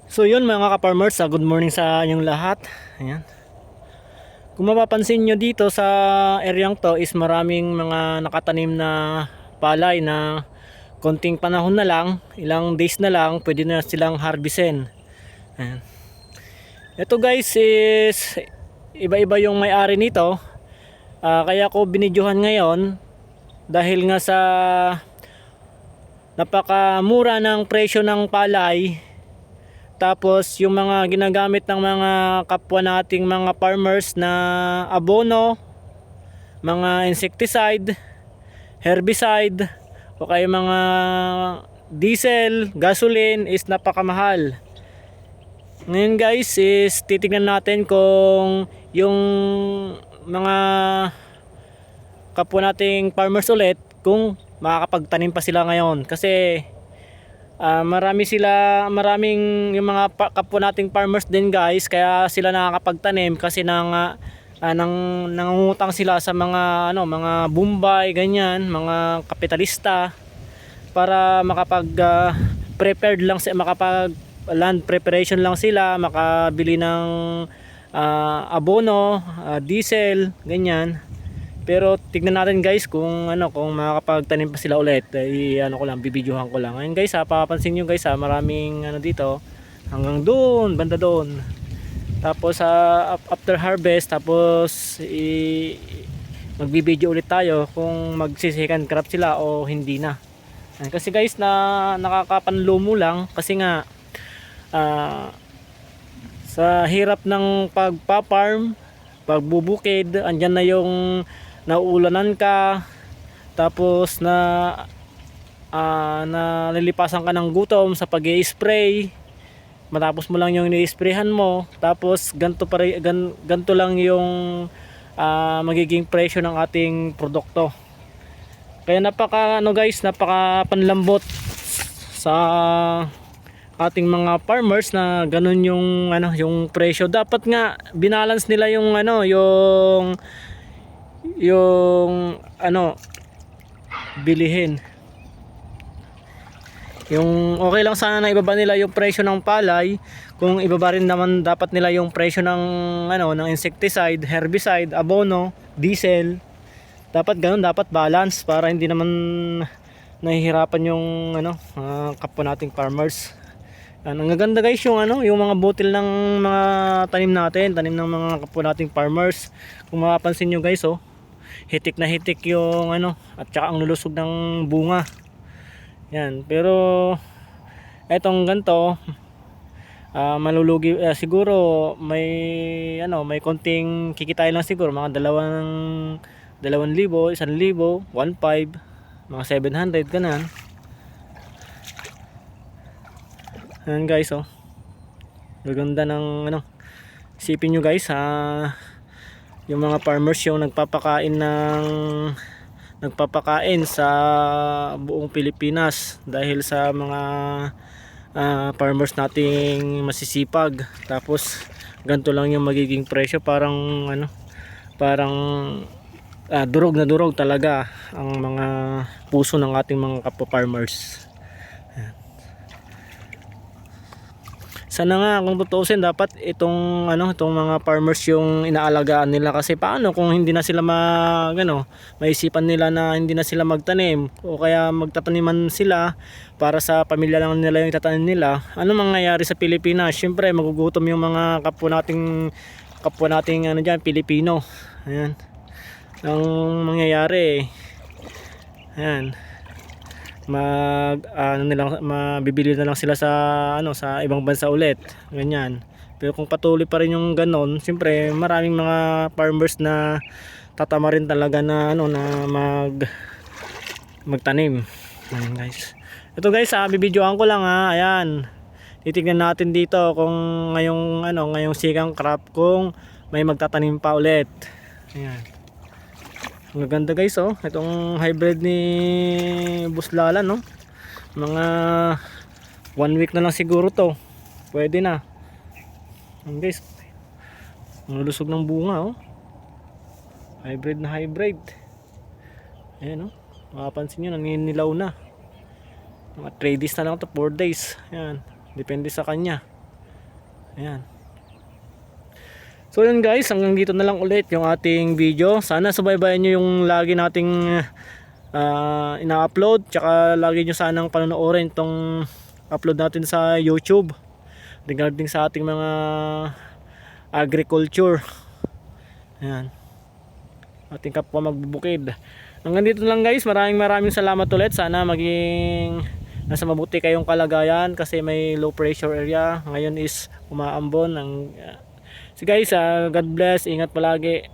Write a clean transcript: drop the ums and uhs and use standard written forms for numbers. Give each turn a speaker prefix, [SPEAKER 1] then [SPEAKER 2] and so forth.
[SPEAKER 1] So yun mga ka-farmers, good morning sa inyong lahat. Ayan. Kung mapapansin nyo dito sa areang to is maraming mga nakatanim na palay na konting panahon na lang, ilang days na lang, pwede na silang harvestin. Ayan. Ito guys is iba-iba yung may-ari nito. Kaya ko binidyohan ngayon dahil nga sa napakamura ng presyo ng palay. Tapos yung mga ginagamit ng mga kapwa nating mga farmers na abono, mga insecticide, herbicide, o kaya mga diesel, gasoline is napakamahal. Ngayon guys is titignan natin kung yung mga kapwa nating farmers ulit kung makakapagtanim pa sila ngayon kasi maraming yung mga kapwa nating farmers din guys, kaya sila nakakapagtanim kasi nangungutang sila sa mga Bombay ganyan, mga kapitalista para prepared lang, makapag land preparation lang sila, makabili ng abono, diesel ganyan. Pero tignan natin guys kung kung makakapagtanim pa sila ulit. Bibidyohan ko lang. Ngayon guys, papansin niyo guys, maraming dito hanggang doon, banda doon. Tapos after harvest, tapos magbibideo ulit tayo kung magsi-second crop sila o hindi na. Kasi guys, nakakapanlumo lang kasi nga sa hirap ng pagpa-farm, pagbubukid, andyan na yung nauulanan ka, tapos nalilipasan ka ng gutom sa pag-i-spray, matapos mo lang yung ni-sprayhan mo, tapos ganto lang yung magiging presyo ng ating produkto. Kaya napaka panlambot sa ating mga farmers na ganun yung presyo. Dapat nga binalance nila yung bilihin. Yung okay lang sana na ibaba nila yung presyo ng palay, kung ibaba rin naman dapat nila yung presyo ng insecticide, herbicide, abono, diesel. Dapat ganun, dapat balance para hindi naman nahihirapan yung kapwa nating farmers. Ang gaganda guys yung mga butil ng mga tanim ng mga kapwa nating farmers. Kung mapapansin nyo guys, hitik na hitik yung at saka ang lulusog ng bunga. Yan, pero etong ganto malulugi, siguro may konting kikitain lang, siguro mga 2,000, 1,000, 1,500, mga 700 ganun. Ayan guys, gaganda ng isipin nyo guys, yung mga farmers yung nagpapakain sa buong Pilipinas dahil sa mga farmers nating masisipag. Tapos ganito lang yung magiging presyo, parang durog na durog talaga ang mga puso ng ating mga kapwa farmers. Sana nga kung tutuusin, dapat itong mga farmers yung inaalagaan nila, kasi paano kung hindi na sila maisipan nila na hindi na sila magtanim, o kaya magtataniman sila para sa pamilya lang nila yung itatanim nila. Ano mangyayari sa Pilipinas? Syempre magugutom yung mga kapwa nating diyan, Pilipino. Ayan ang mangyayari. Ayan, mabibili na lang sila sa ibang bansa ulit, ganyan. Pero kung patuloy pa rin yung ganon, siyempre maraming mga farmers na tatama rin talaga na magtanim. Ayan guys, ito guys, bibidyoan ko lang ayan, titignan natin dito kung ngayong sigang crop kung may magtatanim pa ulit. Ayan, ang ganda guys, itong hybrid ni Buslala, mga 1 week na lang siguro to, pwede na. Ayan guys, ang lusog ng bunga, hybrid na hybrid. Ayan, makapansin nyo, naninilaw na. Mga 3 days na lang to, 4 days. Ayan, depende sa kanya. Ayan. So yun guys, hanggang dito na lang ulit yung ating video. Sana subaybayan nyo yung lagi nating ina-upload, tsaka lagi nyo sanang panonoorin itong upload natin sa YouTube regarding sa ating mga agriculture. Ayan, ating kapwa magbubukid. Hanggang dito lang guys, maraming salamat ulit. Sana maging nasa mabuti kayong kalagayan kasi may low pressure area ngayon is umaambon. So guys, God bless, ingat palagi.